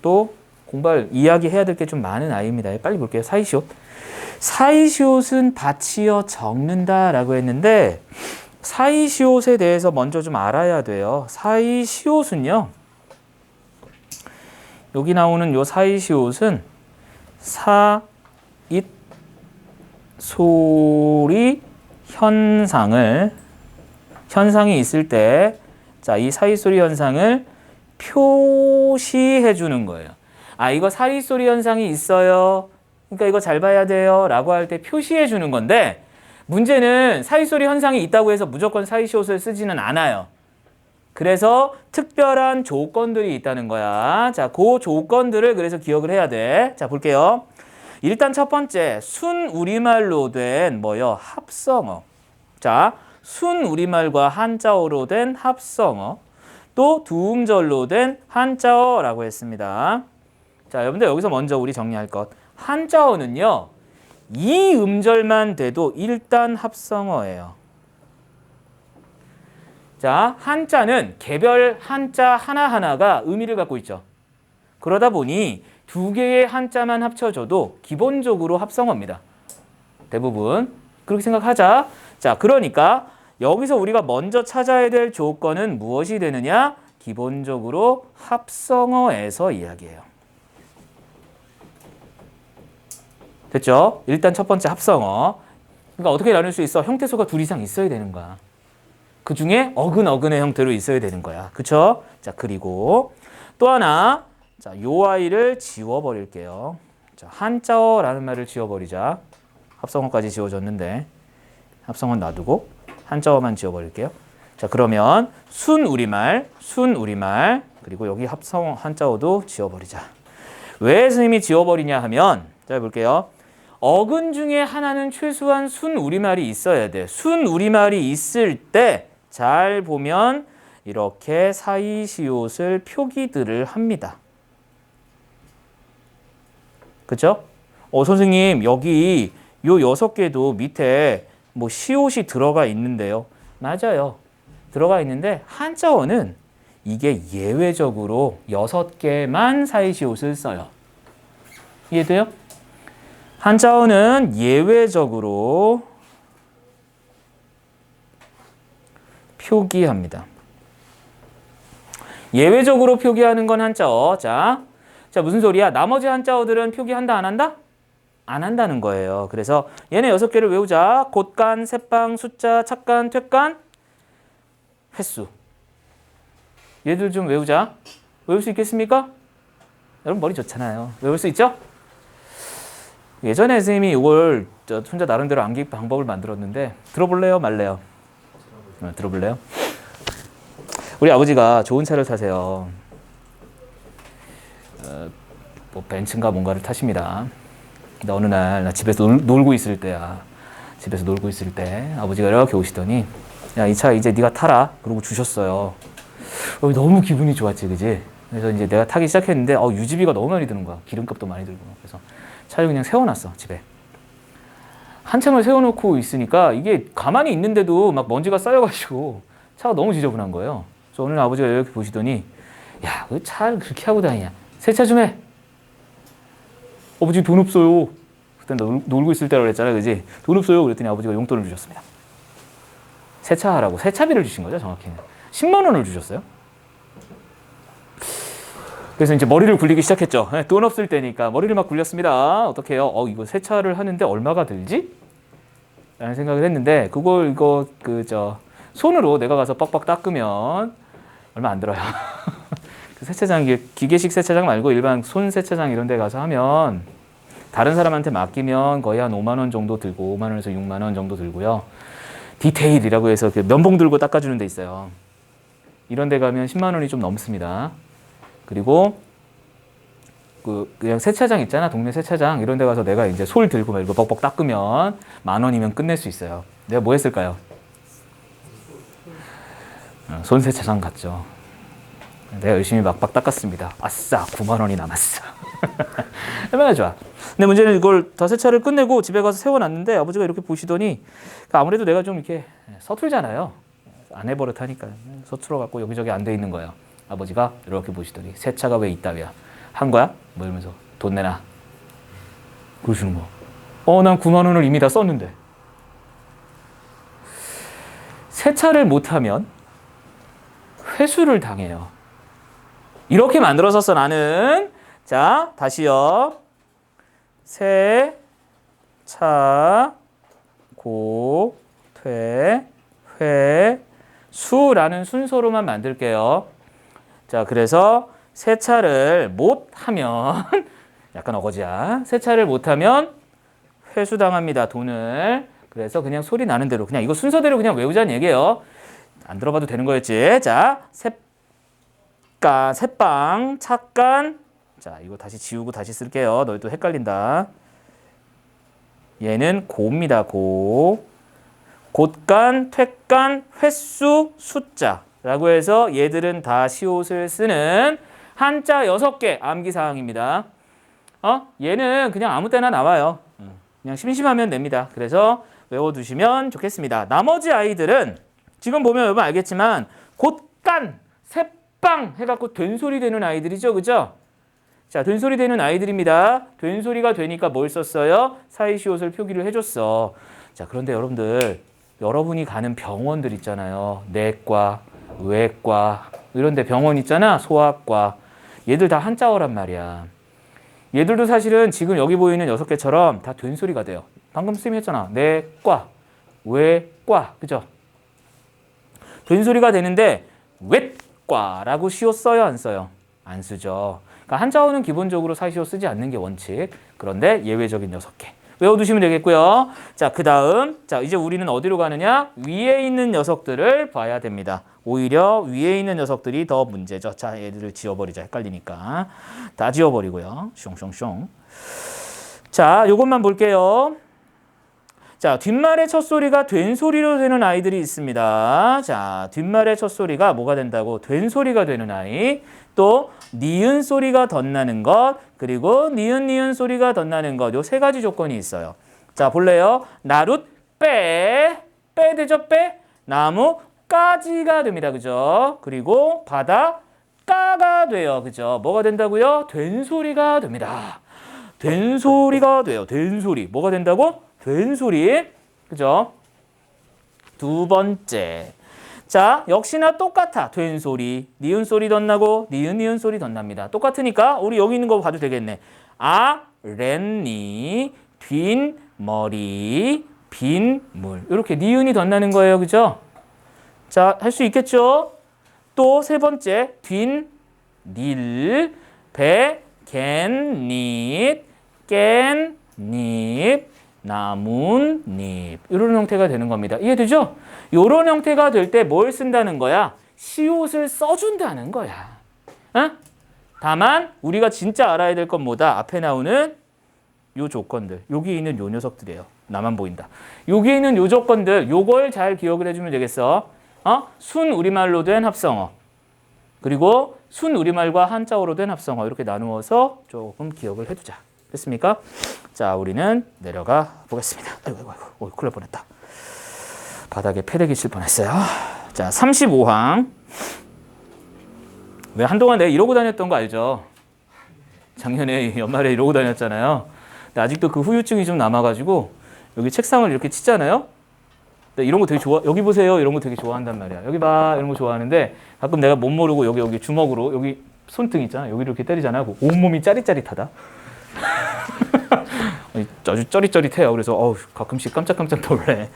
또 공부할 이야기해야 될 게 좀 많은 아이입니다. 빨리 볼게요. 사이시옷. 사이시옷은 받치어 적는다라고 했는데 사이시옷에 대해서 먼저 좀 알아야 돼요. 사이시옷은요. 여기 나오는 요 사이시옷은 사잇 소리 현상이 있을 때 자, 이 사잇 소리 현상을 표시해 주는 거예요. 이거 사잇 소리 현상이 있어요. 그러니까 이거 잘 봐야 돼요. 라고 할 때 표시해 주는 건데 문제는 사잇 소리 현상이 있다고 해서 무조건 사이시옷을 쓰지는 않아요. 그래서 특별한 조건들이 있다는 거야. 자, 그 조건들을 그래서 기억을 해야 돼. 자, 볼게요. 일단 첫 번째, 순우리말로 된 합성어. 자, 순우리말과 한자어로 된 합성어. 또 두음절로 된 한자어라고 했습니다. 자, 여러분들 여기서 먼저 우리 정리할 것. 한자어는요. 이 음절만 돼도 일단 합성어예요. 자, 한자는 개별 한자 하나하나가 의미를 갖고 있죠. 그러다 보니 두 개의 한자만 합쳐져도 기본적으로 합성어입니다. 대부분 그렇게 생각하자. 자, 그러니까 여기서 우리가 먼저 찾아야 될 조건은 무엇이 되느냐? 기본적으로 합성어에서 이야기해요. 됐죠? 일단 첫 번째 합성어. 그러니까 어떻게 나눌 수 있어? 형태소가 둘 이상 있어야 되는 거야. 그 중에 어근의 형태로 있어야 되는 거야. 그쵸? 자, 그리고 또 하나. 자, 요 아이를 지워버릴게요. 자, 한자어라는 말을 지워버리자. 합성어까지 지워졌는데 합성어 놔두고 한자어만 지워버릴게요. 자, 그러면 순우리말 그리고 여기 합성어 한자어도 지워버리자. 왜 선생님이 지워버리냐 하면 자, 볼게요. 어근 중에 하나는 최소한 순우리말이 있어야 돼. 순우리말이 있을 때 잘 보면 이렇게 사이시옷을 표기들을 합니다. 그죠? 선생님 여기 요 6개도 밑에 시옷이 들어가 있는데요. 맞아요. 들어가 있는데 한자어는 이게 예외적으로 6개만 사이시옷을 써요. 이해돼요? 한자어는 예외적으로 표기합니다. 예외적으로 표기하는 건 한자어. 자, 무슨 소리야? 나머지 한자어들은 표기한다, 안 한다? 안 한다는 거예요. 그래서 얘네 6개를 외우자. 곳간, 새빵, 숫자, 착간, 퇴간, 횟수. 얘들 좀 외우자. 외울 수 있겠습니까? 여러분 머리 좋잖아요. 외울 수 있죠? 예전에 선생님이 이걸 혼자 나름대로 암기 방법을 만들었는데 들어볼래요? 말래요? 들어볼래요? 우리 아버지가 좋은 차를 타세요. 뭐 벤츠인가 뭔가를 타십니다. 근데 어느 날 나 집에서 놀고 있을 때야. 집에서 놀고 있을 때 아버지가 이렇게 오시더니 야, 이 차 이제 네가 타라. 그러고 주셨어요. 너무 기분이 좋았지, 그지? 그래서 이제 내가 타기 시작했는데 유지비가 너무 많이 드는 거야. 기름값도 많이 들고. 그래서 차를 그냥 세워놨어, 집에. 한참을 세워놓고 있으니까 이게 가만히 있는데도 막 먼지가 쌓여가지고 차가 너무 지저분한 거예요. 그래서 오늘 아버지가 이렇게 보시더니 야, 그 차를 그렇게 하고 다니냐. 세차 좀 해. 아버지 돈 없어요. 그때 놀고 있을 때라고 그랬잖아, 그지? 돈 없어요. 그랬더니 아버지가 용돈을 주셨습니다. 세차하라고. 세차비를 주신 거죠, 정확히는. 10만 원을 주셨어요. 그래서 이제 머리를 굴리기 시작했죠. 돈 없을 때니까 머리를 막 굴렸습니다. 어떻게 해요? 이거 세차를 하는데 얼마가 들지? 라는 생각을 했는데 그걸 손으로 내가 가서 뻑뻑 닦으면 얼마 안 들어요. 그 세차장, 기계식 세차장 말고 일반 손 세차장 이런 데 가서 하면 다른 사람한테 맡기면 거의 한 5만 원 정도 들고 5만 원에서 6만 원 정도 들고요. 디테일이라고 해서 면봉 들고 닦아주는 데 있어요. 이런 데 가면 10만 원이 좀 넘습니다. 그리고 그냥 세차장 있잖아, 동네 세차장 이런 데 가서 내가 이제 솔 들고 막 이거 뻑뻑 닦으면 10,000원이면 끝낼 수 있어요. 내가 뭐 했을까요? 손 세차장 갔죠. 내가 열심히 막박 닦았습니다. 아싸, 9만 원이 남았어. 얼마나 좋아. 근데 문제는 이걸 다 세차를 끝내고 집에 가서 세워놨는데 아버지가 이렇게 보시더니 아무래도 내가 좀 이렇게 서툴잖아요. 아내 버릇하니까 서툴어갖고 여기저기 안 돼 있는 거예요. 아버지가 이렇게 보시더니 세차가 왜 이따위야? 한 거야? 뭐 이러면서 돈 내놔. 그러시는 거. 난 9만 원을 이미 다 썼는데. 세차를 못하면 회수를 당해요. 이렇게 만들어서 나는. 자, 다시요. 세, 차, 고, 퇴, 회, 수라는 순서로만 만들게요. 자, 그래서 세차를 못하면 약간 어거지야. 세차를 못하면 회수당합니다. 돈을. 그래서 그냥 소리 나는 대로 그냥 이거 순서대로 그냥 외우자는 얘기예요. 안 들어봐도 되는 거였지. 자, 새빵, 착간. 자, 이거 다시 지우고 다시 쓸게요. 너희 또 헷갈린다. 얘는 고입니다. 고. 곳간, 퇴간, 횟수, 숫자. 라고 해서 얘들은 다 시옷을 쓰는 한자 6개 암기사항입니다. 얘는 그냥 아무 때나 나와요. 그냥 심심하면 됩니다. 그래서 외워두시면 좋겠습니다. 나머지 아이들은 지금 보면 여러분 알겠지만 곳간, 새빵 해갖고 된소리 되는 아이들이죠. 그죠? 자, 된소리 되는 아이들입니다. 된소리가 되니까 뭘 썼어요? 사이시옷을 표기를 해줬어. 자, 그런데 여러분들, 여러분이 가는 병원들 있잖아요. 내과, 외과, 이런 데 병원 있잖아. 소아과. 얘들 다 한자어란 말이야. 얘들도 사실은 지금 여기 보이는 6개처럼 다 된소리가 돼요. 방금 쌤이 했잖아. 내과, 외과. 그죠? 된소리가 되는데 외과라고 시옷 써요? 안 써요? 안 쓰죠. 그러니까 한자어는 기본적으로 사이시옷 쓰지 않는 게 원칙. 그런데 예외적인 6개. 외워두시면 되겠고요. 자, 그 다음. 자, 이제 우리는 어디로 가느냐? 위에 있는 녀석들을 봐야 됩니다. 오히려 위에 있는 녀석들이 더 문제죠. 자, 얘들을 지워버리자. 헷갈리니까. 다 지워버리고요. 숑숑숑. 자, 요것만 볼게요. 자, 뒷말의 첫 소리가 된 소리로 되는 아이들이 있습니다. 자, 뒷말의 첫 소리가 뭐가 된다고? 된 소리가 되는 아이. 또 니은 소리가 덧나는 것, 그리고 니은 소리가 덧나는 것. 요 3가지 조건이 있어요. 자, 볼래요? 나룻 빼 되죠? 빼. 나무 까지가 됩니다. 그죠? 그리고 바닷가가 돼요. 그죠? 뭐가 된다고요? 된소리가 됩니다. 된소리가 돼요. 된소리. 뭐가 된다고? 된소리. 그죠? 두 번째. 자, 역시나 똑같아. 된소리. 니은소리 덧나고 니은 소리 덧납니다. 똑같으니까 우리 여기 있는 거 봐도 되겠네. 랫니, 뒷머리, 빈물. 이렇게 니은이 덧나는 거예요. 그죠? 자, 할 수 있겠죠? 또 세 번째. 뒷닐, 갯닛, 깻잎, 나뭇잎. 이런 형태가 되는 겁니다. 이해되죠? 이런 형태가 될 때 뭘 쓴다는 거야? 시옷을 써준다는 거야. 어? 다만 우리가 진짜 알아야 될 건 뭐다? 앞에 나오는 요 조건들. 여기 있는 요 녀석들이에요. 나만 보인다. 여기 있는 요 조건들. 요걸 잘 기억을 해주면 되겠어. 순 우리말로 된 합성어. 그리고 순 우리말과 한자어로 된 합성어. 이렇게 나누어서 조금 기억을 해두자. 됐습니까? 자, 우리는 내려가 보겠습니다. 아이고, 큰일 날 뻔했다. 바닥에 패대기 칠 뻔했어요. 자, 35항. 왜 한동안 내가 이러고 다녔던 거 알죠? 작년에 연말에 이러고 다녔잖아요. 근데 아직도 그 후유증이 좀 남아가지고 여기 책상을 이렇게 치잖아요. 이런 거 되게 좋아. 여기 보세요. 이런 거 되게 좋아한단 말이야. 여기 봐. 이런 거 좋아하는데 가끔 내가 못 모르고 여기 주먹으로 여기 손등 있잖아. 여기 이렇게 때리잖아. 온몸이 짜릿짜릿하다. 아주 쩌릿쩌릿해요. 그래서 가끔씩 깜짝깜짝 놀래.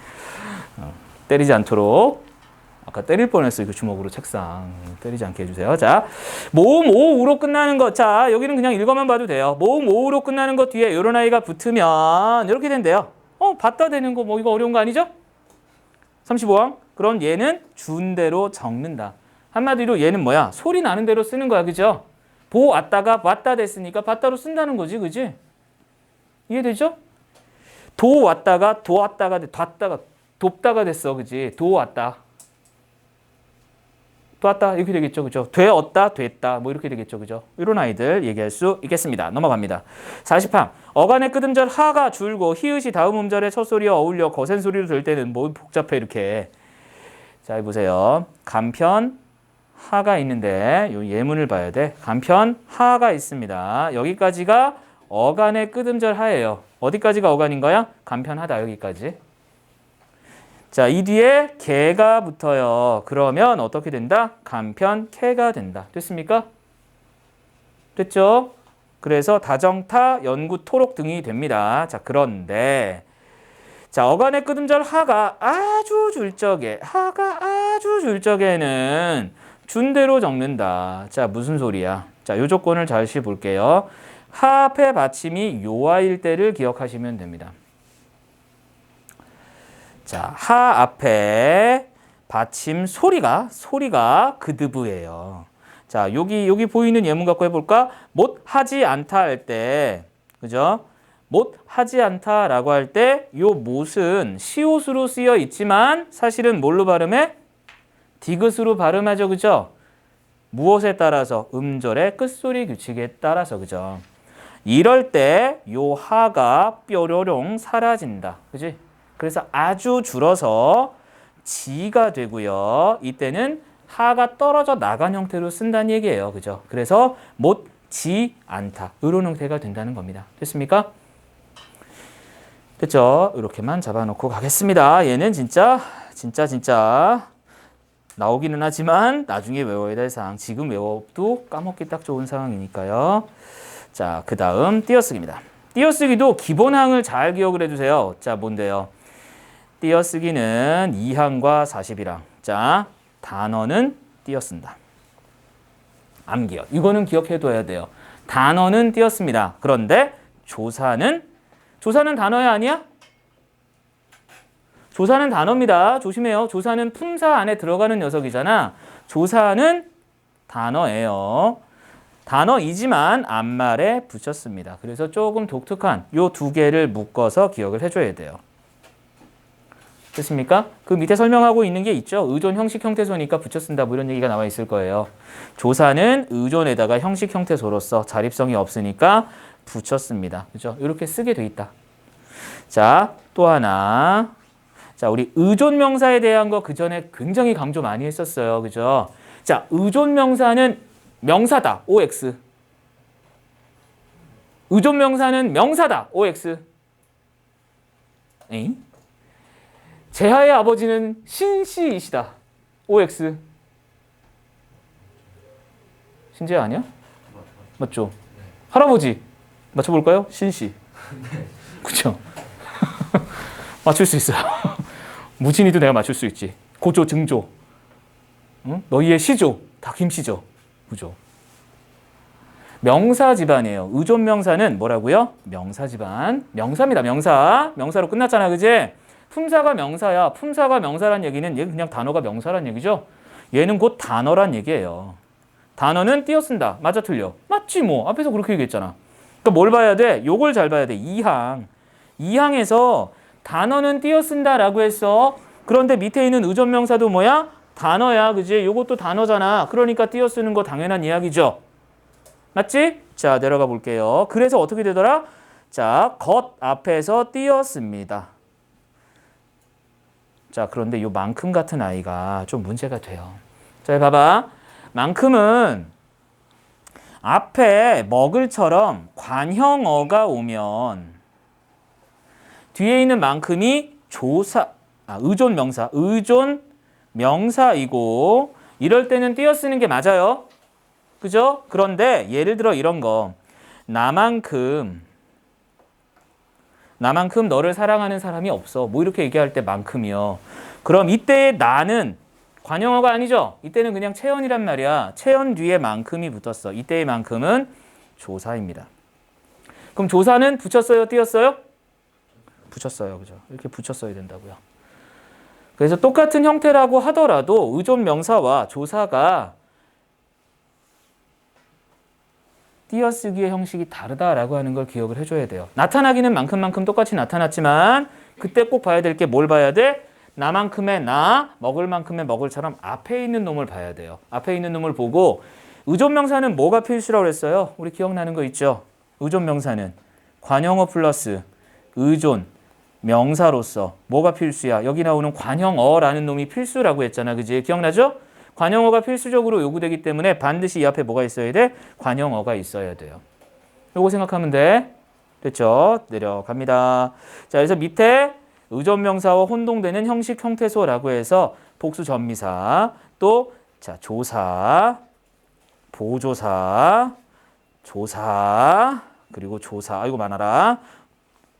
때리지 않도록. 아까 때릴 뻔했어요. 그 주먹으로 책상. 때리지 않게 해주세요. 자, 모음 오우로 끝나는 것. 자, 여기는 그냥 읽어만 봐도 돼요. 모음 오우로 끝나는 것 뒤에 이런 아이가 붙으면 이렇게 된대요. 받다 되는 거 뭐 이거 어려운 거 아니죠? 35항. 그럼 얘는 준 대로 적는다. 한마디로 얘는 뭐야? 소리 나는 대로 쓰는 거야. 그죠? 보 왔다가 왔다 됐으니까 왔다로 쓴다는 거지. 그지? 이해되죠? 도 왔다가 뒀다가 돕다가 됐어. 그지? 도 왔다. 도 왔다. 이렇게 되겠죠. 그죠? 되었다. 됐다. 뭐 이렇게 되겠죠. 그죠? 이런 아이들 얘기할 수 있겠습니다. 넘어갑니다. 40항. 어간의 끄듬절 하가 줄고 히읗이 다음 음절의 첫 소리와 어울려 거센 소리로 들 때는 뭐 복잡해 이렇게. 자, 보세요. 간편 하가 있는데 요 예문을 봐야 돼. 간편 하가 있습니다. 여기까지가 어간의 끄듬절 하예요. 어디까지가 어간인 거야? 간편하다 여기까지. 자, 이 뒤에 개가 붙어요. 그러면 어떻게 된다? 간편 캐가 된다. 됐습니까? 됐죠? 그래서 다정타, 연구, 토록 등이 됩니다. 자, 그런데 자, 어간의 끄듬절 하가 아주 줄 적에는 준대로 적는다. 자, 무슨 소리야? 자, 요 조건을 다시 볼게요. 하 앞에 받침이 요아일 때를 기억하시면 됩니다. 자, 하 앞에 받침 소리가 그드브예요. 자, 여기 보이는 예문 갖고 해볼까? 못 하지 않다 할 때, 그죠? 못 하지 않다라고 할 때, 요 못은 시옷으로 쓰여 있지만 사실은 뭘로 발음해? 디귿으로 발음하죠, 그죠? 무엇에 따라서? 음절의 끝소리 규칙에 따라서, 그죠? 이럴 때 요 하가 뾰로롱 사라진다, 그지? 그래서 아주 줄어서 지가 되고요. 이때는 하가 떨어져 나간 형태로 쓴다는 얘기예요. 그죠? 그래서 못지 않다. 이런 형태가 된다는 겁니다. 됐습니까? 됐죠? 이렇게만 잡아놓고 가겠습니다. 얘는 진짜 나오기는 하지만 나중에 외워야 될 사항. 지금 외워도 까먹기 딱 좋은 상황이니까요. 자, 그 다음 띄어쓰기입니다. 띄어쓰기도 기본항을 잘 기억을 해주세요. 자, 뭔데요? 띄어쓰기는 2항과 41항. 자, 단어는 띄어쓴다. 암기억. 이거는 기억해둬야 돼요. 단어는 띄어씁니다. 그런데 조사는 단어야 아니야? 조사는 단어입니다. 조심해요. 조사는 품사 안에 들어가는 녀석이잖아. 조사는 단어예요. 단어이지만 앞말에 붙였습니다. 그래서 조금 독특한 요 두 개를 묶어서 기억을 해줘야 돼요. 됐습니까? 그 밑에 설명하고 있는 게 있죠. 의존 형식 형태소니까 붙여 쓴다 뭐 이런 얘기가 나와 있을 거예요. 조사는 의존에다가 형식 형태소로서 자립성이 없으니까 붙여 씁니다. 그죠? 이렇게 쓰게 돼 있다. 자, 또 하나. 자, 자, 우리 의존명사에 대한 거 그 전에 굉장히 강조 많이 했었어요. 그죠? 자, 의존명사는 명사다. OX. 의존명사는 명사다. OX. 에잉? 재하의 아버지는 신씨이시다. OX. 신재 아니야? 맞죠? 할아버지. 맞춰볼까요? 신씨. 그쵸? 맞출 수 있어요. 무진이도 내가 맞출 수 있지. 고조, 증조. 응? 너희의 시조. 다 김씨죠. 그죠? 명사 집안이에요. 의존명사는 뭐라고요? 명사 집안. 명사입니다. 명사. 명사로 끝났잖아. 그지? 품사가 명사야. 품사가 명사란 얘기는 얘 그냥 단어가 명사란 얘기죠. 얘는 곧 단어란 얘기예요. 단어는 띄어쓴다. 맞아 틀려? 맞지 뭐. 앞에서 그렇게 얘기했잖아. 그러니까 뭘 봐야 돼? 요걸 잘 봐야 돼. 2항. 2항에서 단어는 띄어쓴다라고 했어. 그런데 밑에 있는 의존명사도 뭐야? 단어야. 그지? 요것도 단어잖아. 그러니까 띄어쓰는 거 당연한 이야기죠. 맞지? 자, 내려가 볼게요. 그래서 어떻게 되더라? 자, 것 앞에서 띄었습니다. 자, 그런데 요 만큼 같은 아이가 좀 문제가 돼요. 자, 봐봐. 만큼은 앞에 먹을처럼 관형어가 오면 뒤에 있는 만큼이 의존명사, 의존명사이고 이럴 때는 띄어쓰는 게 맞아요. 그죠? 그런데 예를 들어 이런 거. 나만큼 너를 사랑하는 사람이 없어. 뭐 이렇게 얘기할 때 만큼이요. 그럼 이때의 나는 관형어가 아니죠. 이때는 그냥 체언이란 말이야. 체언 뒤에 만큼이 붙었어. 이때의 만큼은 조사입니다. 그럼 조사는 붙였어요? 띄었어요? 붙였어요. 그죠? 이렇게 붙였어야 된다고요. 그래서 똑같은 형태라고 하더라도 의존명사와 조사가 띄어쓰기의 형식이 다르다라고 하는 걸 기억을 해줘야 돼요. 나타나기는 만큼 똑같이 나타났지만 그때 꼭 봐야 될 게 뭘 봐야 돼? 나만큼의 나, 먹을 만큼의 먹을처럼 앞에 있는 놈을 봐야 돼요. 앞에 있는 놈을 보고 의존명사는 뭐가 필수라고 그랬어요? 우리 기억나는 거 있죠? 의존명사는 관형어 플러스 의존, 명사로서 뭐가 필수야? 여기 나오는 관형어라는 놈이 필수라고 했잖아. 그지? 기억나죠? 관형어가 필수적으로 요구되기 때문에 반드시 이 앞에 뭐가 있어야 돼? 관형어가 있어야 돼요. 요거 생각하면 돼. 됐죠? 내려갑니다. 자, 그래서 밑에 의존명사와 혼동되는 형식 형태소라고 해서 복수 전미사, 또 자, 조사, 보조사, 조사, 그리고 조사. 아이고 많아라.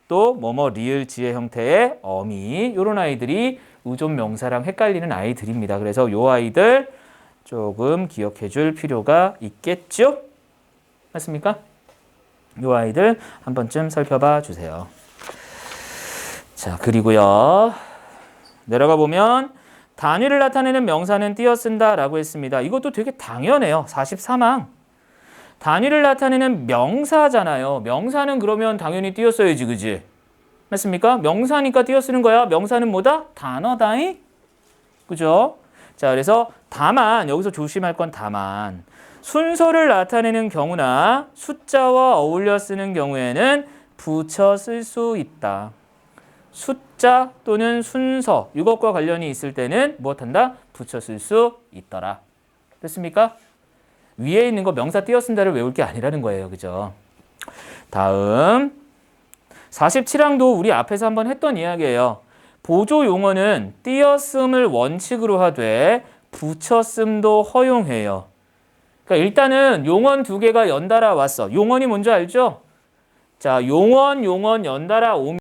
또 뭐뭐 리을 지혜 형태의 어미. 요런 아이들이 의존명사랑 헷갈리는 아이들입니다. 그래서 요 아이들 조금 기억해 줄 필요가 있겠죠? 맞습니까? 요 아이들 한 번쯤 살펴봐 주세요. 자, 그리고요. 내려가 보면 단위를 나타내는 명사는 띄어쓴다 라고 했습니다. 이것도 되게 당연해요. 43항. 단위를 나타내는 명사잖아요. 명사는 그러면 당연히 띄어써야지, 그지? 맞습니까? 명사니까 띄어쓰는 거야. 명사는 뭐다? 단어다잉? 그죠? 자, 그래서 다만, 여기서 조심할 건 다만, 순서를 나타내는 경우나 숫자와 어울려 쓰는 경우에는 붙여 쓸 수 있다. 숫자 또는 순서, 이것과 관련이 있을 때는 무엇한다? 붙여 쓸 수 있더라. 됐습니까? 위에 있는 거 명사 띄어쓴다를 외울 게 아니라는 거예요. 그죠? 다음 47항도 우리 앞에서 한번 했던 이야기예요. 보조 용어는 띄어쓰음을 원칙으로 하되 붙여쓰음도 허용해요. 그러니까 일단은 용언 두 개가 연달아 왔어. 용언이 뭔지 알죠? 자, 용언 연달아 오면